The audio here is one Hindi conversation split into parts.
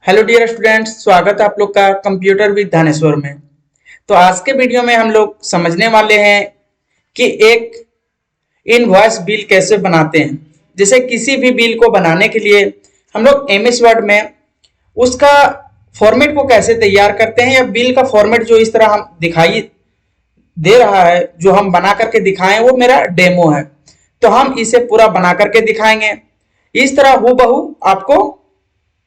हेलो डियर स्टूडेंट्स, स्वागत है आप लोग का कंप्यूटर विद धानेश्वर में। तो आज के वीडियो में हम लोग समझने वाले हैं कि एक इनवॉइस बिल कैसे बनाते हैं। जैसे किसी भी बिल को बनाने के लिए हम लोग एमएस वर्ड में उसका फॉर्मेट को कैसे तैयार करते हैं, या बिल का फॉर्मेट जो इस तरह हम दिखाई दे रहा है, जो हम बना करके दिखाएं, वो मेरा डेमो है। तो हम इसे पूरा बना करके दिखाएंगे। इस तरह हूबहू आपको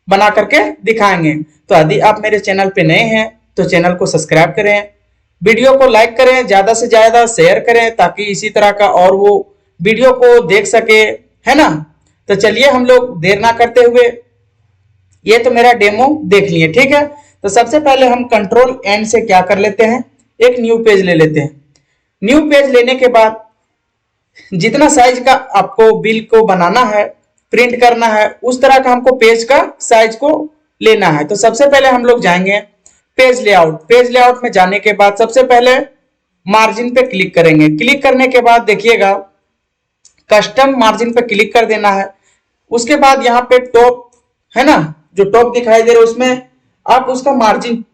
बना करके दिखाएंगे। तो यदि आप मेरे चैनल पे नए हैं तो चैनल को सब्सक्राइब करें, वीडियो को लाइक करें, ज्यादा से ज्यादा शेयर करें ताकि इसी तरह का और वो वीडियो को देख सके, है ना। तो चलिए हम लोग देर ना करते हुए, ये तो मेरा डेमो देख लिए, ठीक है। तो सबसे पहले हम कंट्रोल एन से क्या कर लेते हैं, एक न्यू पेज ले लेते हैं। न्यू पेज लेने के बाद जितना साइज का आपको बिल को बनाना है, प्रिंट करना है, उस तरह का हमको पेज का साइज को लेना है। तो सबसे पहले हम लोग जाएंगे पेज लेआउट। पेज लेआउट में जाने के बाद सबसे पहले मार्जिन पे क्लिक करेंगे। क्लिक करने के बाद देखिएगा कस्टम मार्जिन पे क्लिक कर देना है। उसके बाद यहाँ पे टॉप है ना, जो टॉप दिखाई दे रहा है उसमें आप उसका मार्जिन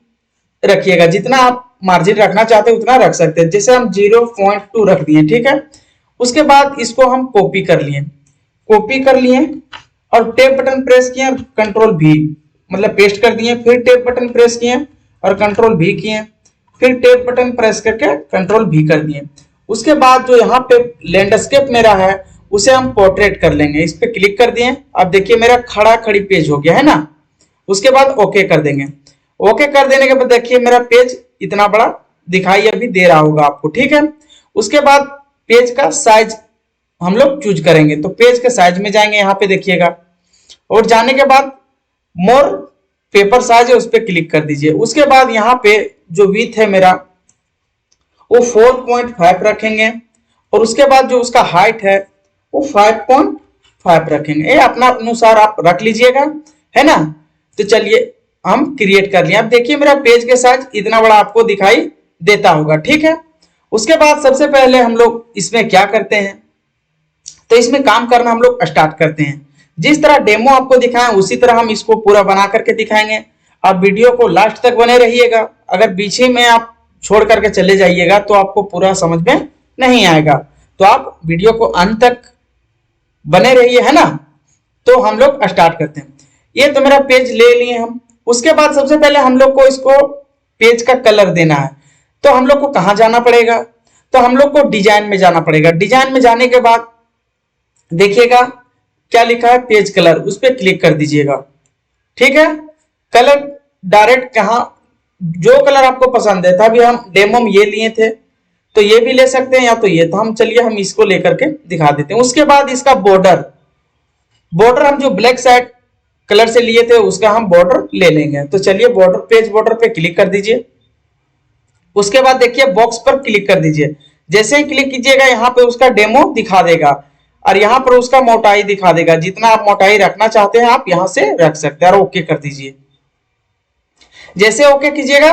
रखिएगा। जितना आप मार्जिन रखना चाहते हैं उतना रख सकते हैं। जैसे हम 0.2 रख दिए, ठीक है। उसके बाद इसको हम कॉपी कर लिए और टेप बटन प्रेस किए, कंट्रोल भी मतलब पेस्ट कर दिए, फिर टेप बटन प्रेस किए और कंट्रोल भी किए, फिर टेप बटन प्रेस करके कंट्रोल भी कर दिए। उसके बाद जो यहाँ पे लैंडस्केप मेरा है उसे हम पोर्ट्रेट कर लेंगे। इस पे क्लिक कर दिए। अब देखिए मेरा खड़ा खड़ी पेज हो गया, है ना। उसके बाद ओके कर देंगे। ओके कर देने के बाद देखिए मेरा पेज इतना बड़ा दिखाई अभी दे रहा होगा आपको, ठीक है। उसके बाद पेज का साइज हम लोग चूज करेंगे। तो पेज के साइज में जाएंगे, यहाँ पे देखिएगा, और जाने के बाद मोर पेपर साइज है उस पर क्लिक कर दीजिए। उसके बाद यहाँ पे जो विड्थ है मेरा वो 4.5 रखेंगे, और उसके बाद जो उसका हाइट है वो 5.5 रखेंगे। ये अपना अनुसार आप रख लीजिएगा, है ना। तो चलिए हम क्रिएट कर लिए। अब देखिए मेरा पेज के साइज इतना बड़ा आपको दिखाई देता होगा, ठीक है। उसके बाद सबसे पहले हम लोग इसमें क्या करते हैं, तो इसमें काम करना हम लोग स्टार्ट करते हैं। जिस तरह डेमो आपको दिखाएं उसी तरह हम इसको पूरा बना करके दिखाएंगे। आप वीडियो को लास्ट तक बने रहिएगा। अगर बीच में आप छोड़ करके चले जाइएगा तो आपको पूरा समझ में नहीं आएगा। तो आप वीडियो को अंत तक बने रहिए, है ना। तो हम लोग स्टार्ट करते हैं। ये तो मेरा पेज ले लिए हम। उसके बाद सबसे पहले हम लोग को इसको पेज का कलर देना है। तो हम लोग को कहाँ जाना पड़ेगा, तो हम लोग को डिजाइन में जाना पड़ेगा। डिजाइन में जाने के बाद देखिएगा क्या लिखा है, पेज कलर, उस पर क्लिक कर दीजिएगा, ठीक है। कलर डायरेक्ट कहाँ, जो कलर आपको पसंद है, तभी हम डेमो में ये लिए थे तो ये भी ले सकते हैं, या तो ये। तो हम चलिए हम इसको लेकर के दिखा देते हैं। उसके बाद इसका बॉर्डर हम जो ब्लैक साइड कलर से लिए थे उसका हम बॉर्डर ले लेंगे। तो चलिए बॉर्डर, पेज बॉर्डर पे क्लिक कर दीजिए। उसके बाद देखिए बॉक्स पर क्लिक कर दीजिए। जैसे ही क्लिक कीजिएगा यहाँ पे उसका डेमो दिखा देगा, और यहाँ पर उसका मोटाई दिखा देगा। जितना आप मोटाई रखना चाहते हैं आप यहाँ से रख सकते हैं, और ओके कर दीजिए। जैसे ओके कीजिएगा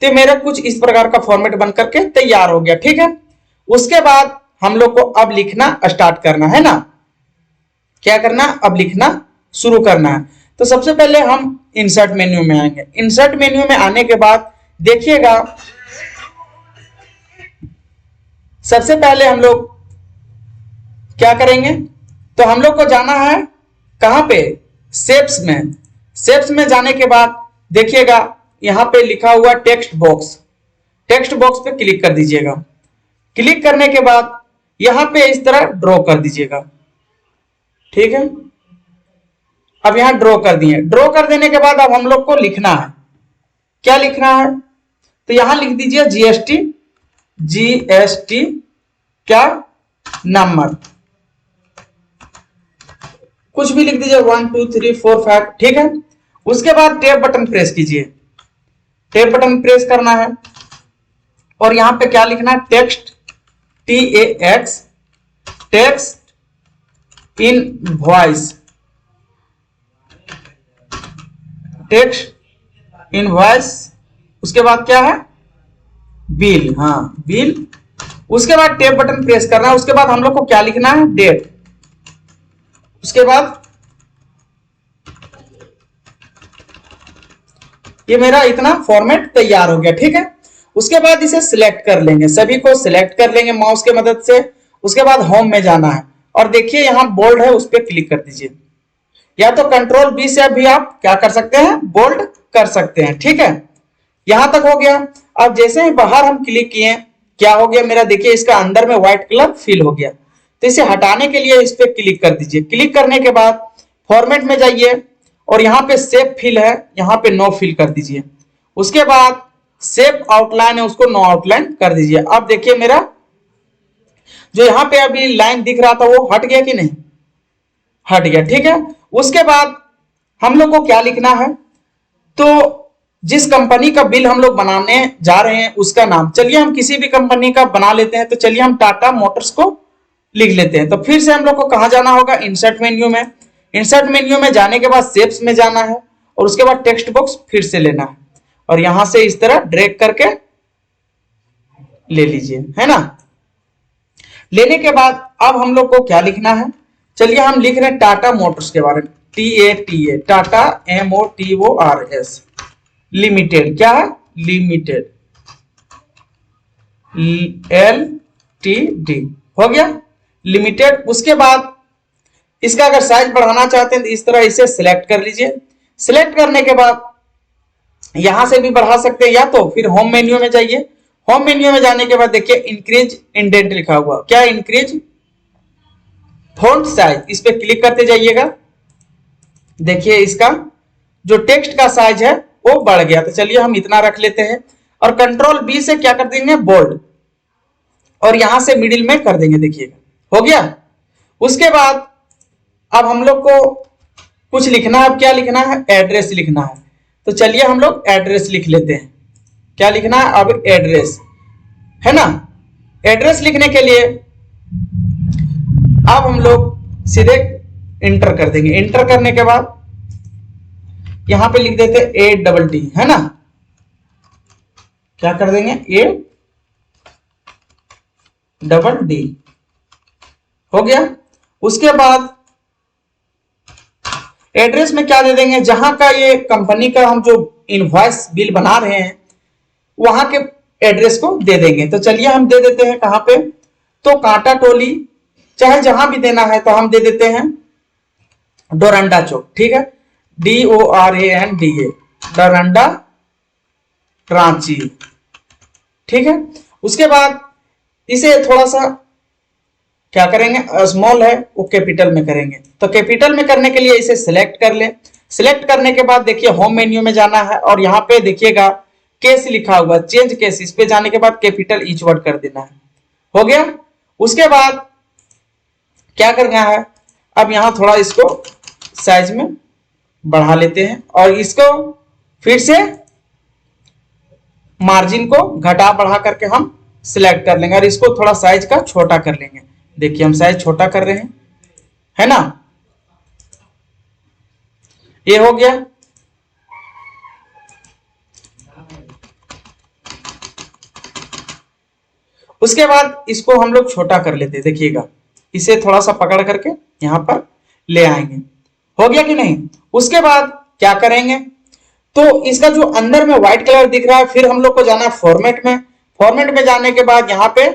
तो मेरा कुछ इस प्रकार का फॉर्मेट बन करके तैयार हो गया, ठीक है। उसके बाद हम लोग को अब लिखना स्टार्ट करना है ना। क्या करना, अब लिखना शुरू करना है। तो सबसे पहले हम इंसर्ट मेन्यू में आएंगे। इंसर्ट मेन्यू में आने के बाद देखिएगा सबसे पहले हम लोग क्या करेंगे, तो हम लोग को जाना है कहां पे, शेप्स में। शेप्स में जाने के बाद देखिएगा यहां पे लिखा हुआ टेक्स्ट बॉक्स। टेक्स्ट बॉक्स पे क्लिक कर दीजिएगा। क्लिक करने के बाद यहां पे इस तरह ड्रॉ कर दीजिएगा, ठीक है। अब यहां ड्रॉ कर दिए। ड्रॉ कर देने के बाद अब हम लोग को लिखना है, क्या लिखना है, तो यहां लिख दीजिए जीएसटी क्या नंबर, कुछ भी लिख दीजिए, 1 2 3 4 5, ठीक है। उसके बाद टेप बटन प्रेस कीजिए। टेप बटन प्रेस करना है और यहां पे क्या लिखना है, text TAX, text invoice, text invoice. उसके बाद क्या है, बिल, हाँ बिल। उसके बाद टेप बटन प्रेस करना है। उसके बाद हम लोग को क्या लिखना है, डेट। उसके बाद ये मेरा इतना फॉर्मेट तैयार हो गया, ठीक है। उसके बाद इसे सिलेक्ट कर लेंगे, सभी को सिलेक्ट कर लेंगे माउस के मदद से। उसके बाद होम में जाना है और देखिए यहाँ बोल्ड है, उस पर क्लिक कर दीजिए, या तो कंट्रोल बी से भी आप क्या कर सकते हैं, बोल्ड कर सकते हैं, ठीक है। यहां तक हो गया। अब जैसे ही बाहर हम क्लिक किए, क्या हो गया मेरा, देखिए इसका अंदर में व्हाइट कलर फिल हो गया। तो इसे हटाने के लिए इस पे क्लिक कर दीजिए। क्लिक करने के बाद फॉर्मेट में जाइए और यहाँ पे सेव फिल है, यहाँ पे नो फिल कर दीजिए। उसके बाद सेव आउटलाइन है, उसको नो आउटलाइन कर दीजिए। अब देखिए मेरा जो यहाँ पे अभी लाइन दिख रहा था वो हट गया कि नहीं, हट गया, ठीक है। उसके बाद हम लोग को क्या लिखना है, तो जिस कंपनी का बिल हम लोग बनाने जा रहे हैं उसका नाम, चलिए हम किसी भी कंपनी का बना लेते हैं। तो चलिए हम टाटा मोटर्स को लिख लेते हैं। तो फिर से हम लोग को कहां जाना होगा, इंसर्ट मेन्यू में। इंसर्ट मेन्यू में जाने के बाद शेप्स में जाना है और उसके बाद टेक्स्ट बॉक्स फिर से लेना है और यहां से इस तरह ड्रैग करके ले लीजिए, है ना। लेने के बाद अब हम लोग को क्या लिखना है, चलिए हम लिख रहे हैं टाटा मोटर्स के बारे में, TATA, टाटा MOTORS लिमिटेड। क्या है, लिमिटेड, LTD हो गया, लिमिटेड। उसके बाद इसका अगर साइज बढ़ाना चाहते हैं तो इस तरह इसे सिलेक्ट कर लीजिए। सिलेक्ट करने के बाद यहां से भी बढ़ा सकते हैं, या तो फिर होम मेन्यू में जाइए। होम मेन्यू में जाने के बाद देखिए इंक्रीज इंडेंट लिखा हुआ, क्या, इंक्रीज फॉन्ट साइज, इस पे क्लिक करते जाइएगा। देखिए इसका जो टेक्स्ट का साइज है वो बढ़ गया। तो चलिए हम इतना रख लेते हैं और कंट्रोल बी से क्या कर देंगे, बोल्ड, और यहां से मिडिल में कर देंगे, देखिएगा हो गया। उसके बाद अब हम लोग को कुछ लिखना है। अब क्या लिखना है, एड्रेस लिखना है। तो चलिए हम लोग एड्रेस लिख लेते हैं। क्या लिखना है, अब एड्रेस, है ना। एड्रेस लिखने के लिए अब हम लोग सीधे इंटर कर देंगे। इंटर करने के बाद यहां पे लिख देते ADD, है ना। क्या कर देंगे, ADD हो गया। उसके बाद एड्रेस में क्या दे देंगे, जहां का ये कंपनी का हम जो इनवॉइस बिल बना रहे हैं वहां के एड्रेस को दे देंगे। तो चलिए हम दे देते हैं कहां पे, तो कांटा टोली, चाहे जहां भी देना है तो हम दे देते हैं डोरंडा चौक, ठीक है, DORANDA, डोरंडा रांची, ठीक है। उसके बाद इसे थोड़ा सा क्या करेंगे, स्मॉल है वो कैपिटल में करेंगे। तो कैपिटल में करने के लिए इसे सिलेक्ट कर ले। सिलेक्ट करने के बाद देखिए होम मेन्यू में जाना है और यहाँ पे देखिएगा केस लिखा हुआ, चेंज केस, इस पे जाने के बाद कैपिटल ईच वर्ड कर देना है, हो गया। उसके बाद क्या करना है, अब यहां थोड़ा इसको साइज में बढ़ा लेते हैं और इसको फिर से मार्जिन को घटा बढ़ा करके हम सिलेक्ट कर लेंगे और इसको थोड़ा साइज का छोटा कर लेंगे। देखिए हम साइज छोटा कर रहे हैं, है ना, ये हो गया। उसके बाद इसको हम लोग छोटा कर लेते हैं, देखिएगा इसे थोड़ा सा पकड़ करके यहां पर ले आएंगे, हो गया कि नहीं। उसके बाद क्या करेंगे, तो इसका जो अंदर में व्हाइट कलर दिख रहा है, फिर हम लोग को जाना है फॉर्मेट में। फॉर्मेट में जाने के बाद यहां पे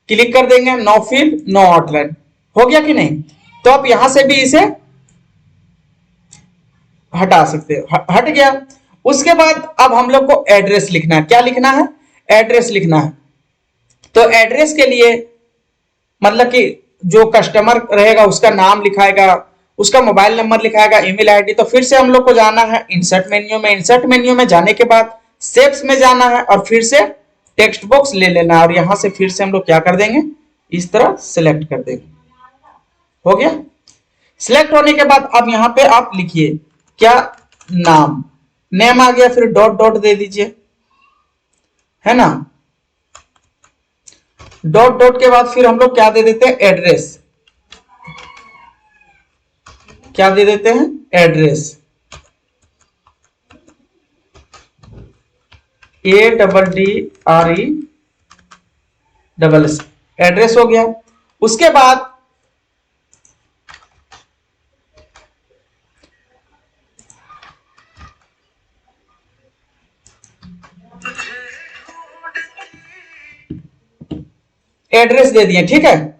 क्लिक कर देंगे, नो फिल नो आउटलाइन, हो गया कि नहीं। तो आप यहां से भी इसे हटा सकते हो, हट गया। उसके बाद अब हम लोग को एड्रेस लिखना है। क्या लिखना है, एड्रेस लिखना है। तो एड्रेस के लिए मतलब कि जो कस्टमर रहेगा उसका नाम लिखाएगा, उसका मोबाइल नंबर लिखाएगा, ईमेल आईडी। तो फिर से हम लोग को जाना है इंसर्ट मेन्यू में। इंसर्ट मेन्यू में जाने के बाद शेप्स में जाना है और फिर से टेक्स्ट बॉक्स ले लेना है और यहां से फिर से हम लोग क्या कर देंगे, इस तरह सिलेक्ट कर देंगे, हो गया। सिलेक्ट होने के बाद अब यहां पे आप लिखिए क्या, नाम, नेम आ गया, फिर डॉट डॉट दे दीजिए, है ना। डॉट डॉट के बाद फिर हम लोग क्या दे देते हैं, एड्रेस, क्या दे देते हैं, एड्रेस, ADDRE, एड्रेस हो गया। उसके बाद एड्रेस दे दिए, ठीक है।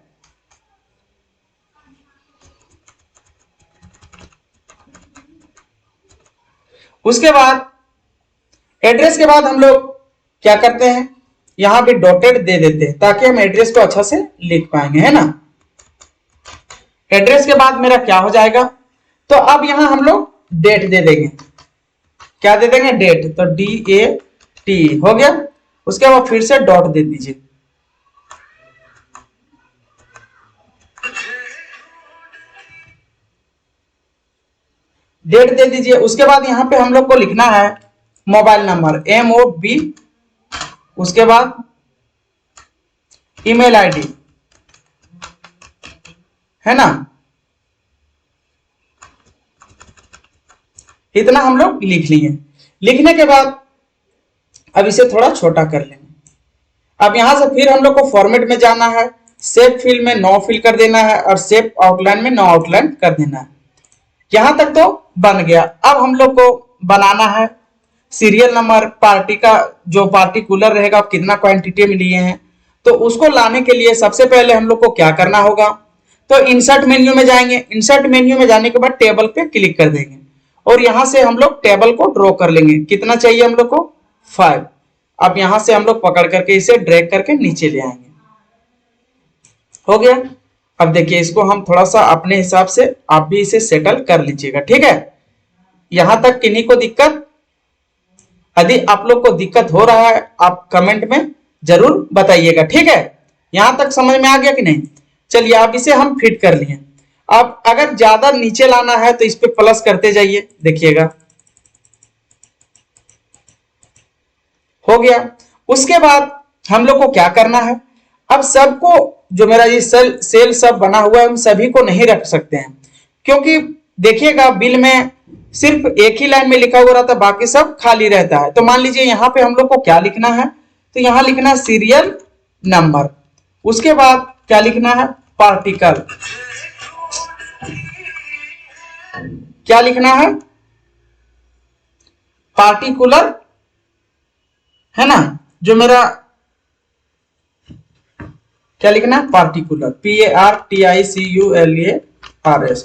उसके बाद एड्रेस के बाद हम लोग क्या करते हैं, यहां पे डॉटेड दे देते हैं ताकि हम एड्रेस को अच्छा से लिख पाएंगे, है ना। एड्रेस के बाद मेरा क्या हो जाएगा, तो अब यहां हम लोग डेट दे देंगे। क्या दे देंगे, डेट, तो DAT हो गया। उसके बाद फिर से डॉट दे दीजिए, डेट दे दीजिए। उसके बाद यहां पे हम लोग को लिखना है मोबाइल नंबर, MOB, उसके बाद ईमेल आईडी, है ना। इतना हम लोग लिख लिए। लिखने के बाद अब इसे थोड़ा छोटा कर लेंगे। अब यहां से फिर हम लोग को फॉर्मेट में जाना है, शेप फिल में नो फिल कर देना है और शेप आउटलाइन में नो आउटलाइन कर देना है। यहां तक तो बन गया। अब हम लोग को बनाना है सीरियल नंबर, पार्टी का जो पार्टिकुलर रहेगा, कितना क्वांटिटी में लिए हैं, तो उसको लाने के लिए सबसे पहले हम लोग को क्या करना होगा, तो इंसर्ट मेन्यू में जाएंगे। इंसर्ट मेन्यू में जाने के बाद टेबल पे क्लिक कर देंगे और यहां से हम लोग टेबल को ड्रॉ कर लेंगे। कितना चाहिए हम लोग को, 5। अब यहां से हम लोग पकड़ करके इसे ड्रैग करके नीचे ले आएंगे, हो गया। अब देखिए इसको हम थोड़ा सा अपने हिसाब से आप भी इसे सेटल कर लीजिएगा, ठीक है। यहां तक किन्हीं को दिक्कत, यदि आप लोग को दिक्कत हो रहा है आप कमेंट में जरूर बताइएगा, ठीक है। यहां तक समझ में आ गया कि नहीं। चलिए अब इसे हम फिट कर लिए। अब अगर ज्यादा नीचे लाना है तो इस पे प्लस करते जाइए, देखिएगा हो गया। उसके बाद हम लोग को क्या करना है, अब सबको जो मेरा ये सेल सब बना हुआ है हम सभी को नहीं रख सकते हैं, क्योंकि देखिएगा बिल में सिर्फ एक ही लाइन में लिखा हुआ रहता है, बाकी सब खाली रहता है। तो मान लीजिए यहाँ पे हम लोग को क्या लिखना है, तो यहाँ लिखना है सीरियल नंबर। उसके बाद क्या लिखना है, पार्टिकल, क्या लिखना है, पार्टिकुलर, है ना। जो मेरा क्या लिखना है, पार्टिकुलर, PARTICULARS,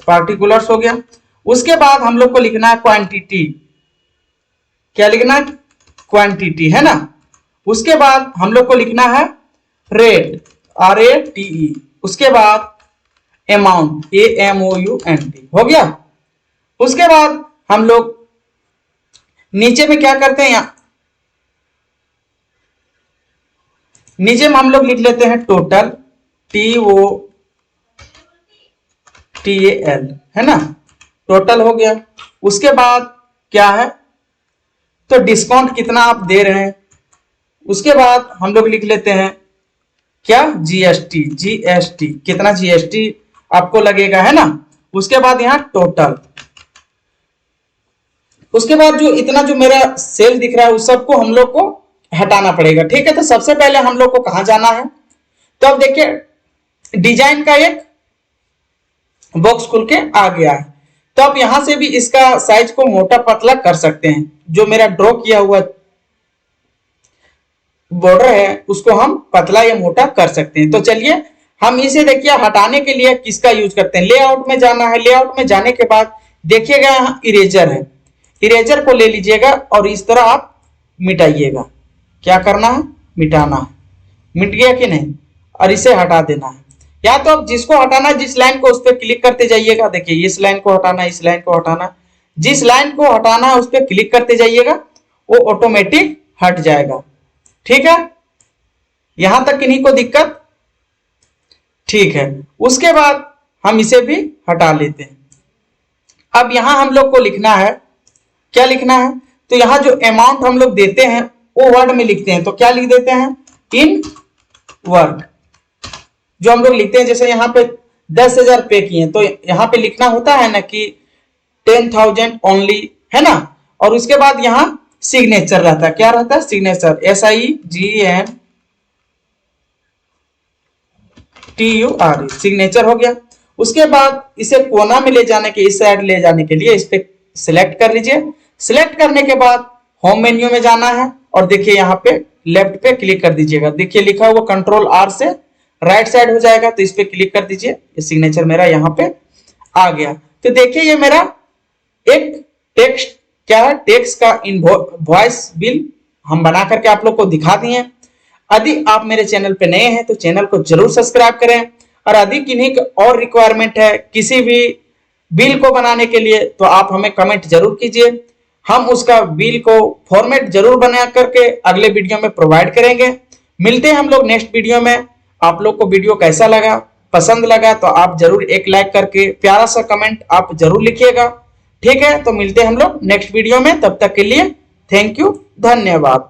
पार्टिकुलर्स हो गया। उसके बाद हम लोग को लिखना है क्वांटिटी, क्या लिखना है, क्वांटिटी, है ना। उसके बाद हम लोग को लिखना है रेट, RATE। उसके बाद अमाउंट, AMOUNT, हो गया। उसके बाद हम लोग नीचे में क्या करते हैं, यहां नीचे में हम लोग लिख लेते हैं टोटल, TOTAL, है ना, टोटल हो गया। उसके बाद क्या है, तो डिस्काउंट कितना आप दे रहे हैं। उसके बाद हम लोग लिख लेते हैं क्या, GST, कितना GST आपको लगेगा, है ना। उसके बाद यहाँ टोटल। उसके बाद जो इतना जो मेरा सेल दिख रहा है उस सबको हम लोग को हटाना पड़ेगा, ठीक है। तो सबसे पहले हम लोग को कहां जाना है, तो अब देखिए डिजाइन का एक बॉक्स खुल के आ गया है। तो अब यहां से भी इसका साइज को मोटा पतला कर सकते हैं। जो मेरा ड्रॉ किया हुआ बॉर्डर है उसको हम पतला या मोटा कर सकते हैं। तो चलिए हम इसे देखिए हटाने के लिए किसका यूज करते हैं, लेआउट में जाना है। लेआउट में जाने के बाद देखिएगा यहाँ इरेजर है, इरेजर को ले लीजिएगा और इस तरह आप मिटाइएगा। क्या करना है, मिटाना है। मिट गया कि नहीं, और इसे हटा देना है। या तो अब जिसको हटाना है, जिस लाइन को उस पर क्लिक करते जाइएगा। देखिए इस लाइन को हटाना है, इस लाइन को हटाना, जिस लाइन को हटाना है उस पर क्लिक करते जाइएगा, वो ऑटोमेटिक हट जाएगा, ठीक है। यहां तक किन्हीं को दिक्कत, ठीक है। उसके बाद हम इसे भी हटा लेते हैं। अब यहां हम लोग को लिखना है, क्या लिखना है, तो यहां जो अमाउंट हम लोग देते हैं वो वर्ड में लिखते हैं। तो क्या लिख देते हैं, इन वर्ड। जो हम लोग लिखते हैं, जैसे यहाँ पे 10,000 पे किए, तो यहाँ पे लिखना होता है ना कि 10,000 ओनली, है ना। और उसके बाद यहाँ सिग्नेचर रहता है, क्या रहता है, सिग्नेचर, SIGNTURE, सिग्नेचर हो गया। उसके बाद इसे कोना में ले जाने के, इस साइड ले जाने के लिए इस पे सिलेक्ट कर लीजिए। सिलेक्ट करने के बाद होम मेन्यू में जाना है और देखिए यहाँ पे लेफ्ट पे क्लिक कर दीजिएगा। देखिए लिखा हुआ Ctrl R से राइट साइड हो जाएगा, तो इस पे क्लिक कर दीजिए। ये सिग्नेचर मेरा यहाँ पे आ गया। तो देखिए ये मेरा एक टेक्स्ट क्या है, टेक्स्ट का इनवॉइस बिल हम बना करके आप लोग को दिखा दिए। यदि आप मेरे चैनल पे नए हैं तो चैनल को जरूर सब्सक्राइब करें, और यदि किन्हीं और रिक्वायरमेंट है किसी भी बिल को बनाने के लिए तो आप हमें कमेंट जरूर कीजिए। हम उसका बिल को फॉर्मेट जरूर बना करके अगले वीडियो में प्रोवाइड करेंगे। मिलते हैं हम लोग नेक्स्ट वीडियो में। आप लोग को वीडियो कैसा लगा, पसंद लगा तो आप जरूर एक लाइक करके प्यारा सा कमेंट आप जरूर लिखिएगा। ठीक है, तो मिलते हैं हम लोग नेक्स्ट वीडियो में। तब तक के लिए थैंक यू, धन्यवाद।